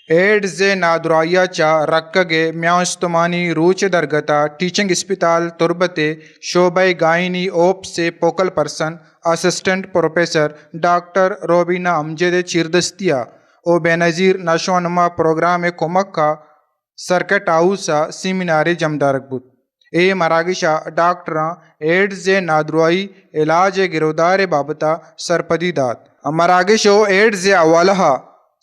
Ads नादुरायाच्या रक्कगे म्यास्तमानी रूच दरगता teaching इस्पिताल तुरबते शोबई gynae ओप से focal person assistant professor doctor Robina Amjad चिरदस्तिया ओ बेनज़ीर नशोनमा प्रोग्राम कोमक्का सर्किट हाउसा सेमिनारे जमदारकबुत ए मरागिशा डॉक्टर एड्स नादुराई इलाज गिरोदार बाबता सरपदीदात मरागिशो एड्स अवालहा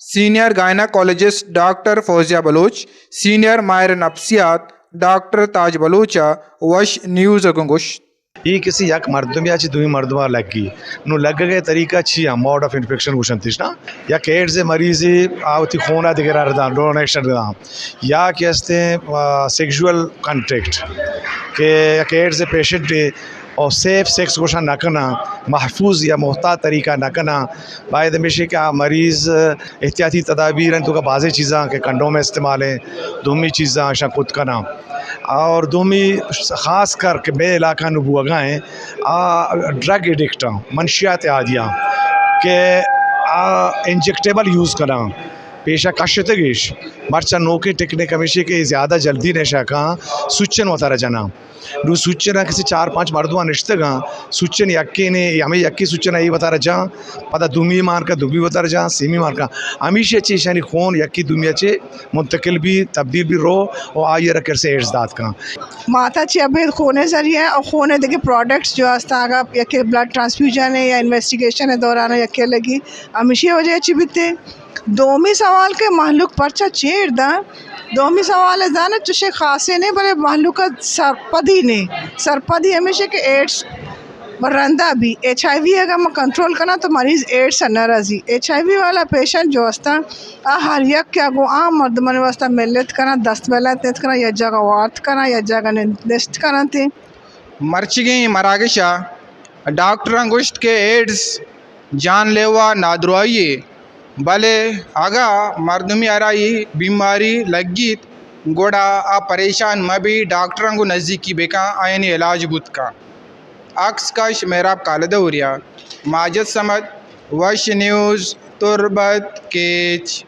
senior gynaecologist doctor Fauzia Baloch senior माहिर नफ्सियात डॉक्टर ताज बलोचा वश न्यूज़ गुंगुश ये किसी यक मर्दम या दुई मर्दमा लगी नु लग गए तरीका छिया मोड ऑफ इन्फेक्शन कुशन तिशना या एड्स मरीज़ी आवती खून दिगरा रदा डोनेशन रदा या कैसे सेक्सुअल कांटेक्ट के एड्स पेशेंट और सेफ सेक्स कोशा न करना महफूज या मोहतात तरीका न करना बायद हमेशा क्या मरीज़ एहतियाती तदाबीर तो का बाज़ चीज़ा के कंडोम इस्तेमाल है दूमी चीज़ा अशा खुद करना और दूमी ख़ास कर के बे इलाका नुबुआगाएँ ड्रग एडिक्ट मनशियात आदिया के इंजेक्टेबल यूज़ करना पेशा कशतगेश मरचा नोके टेक्निक हमेशा के ज़्यादा जल्दी नशा का सुचन होता रह जाना नु सूचना किसी 4-5 मर्दवा निश्तगा सूचन यक्के ने हमें यक्की सूचना ये बता रहा पता दुमी मार का दुबी बता रहा सेमी मार का हमेशा अच्छी शानी खून यक्की दुमी अच्छे मुंतकिल भी तब्दील भी रो और आइए रखकर से एड्स दात का माता ची अभी खूने जरिए और खूने देखिए प्रोडक्ट्स जो आस्ता यके ब्लड ट्रांसफ्यूजन है या इन्वेस्टिगेशन है दौरान यके लगी हमेशा वजह अच्छी बीते दोमी सवाल के महलूक पर्चा चेड़ दा दोमी सवाल है दाना चुशे खासे ने बड़े महलूक का सरपदी हमेशा के एड्स बरंदा भी HIV अगर मैं कंट्रोल करना तो मरीज़ एड्स न रजी HIV वाला पेशेंट जो अस्ता हर यक क्या गो आम मर्द मन वास्ता मिलत करना दस्त बेला तेज करना या जगह वार्त करना या जगह नेस्ट करना थे मर्चिगी मरागिशा डॉक्टर अंगुश्त के एड्स जानलेवा नादुराई भले आगा मर्दमी आराई बीमारी लगी गोड़ा आ परेशान मबी डॉक्टर को नज़दीकी बेका आयन इलाज बुत का अक्स कश मेराब कालदौरिया माजद समद वश न्यूज़ तुरबत केच।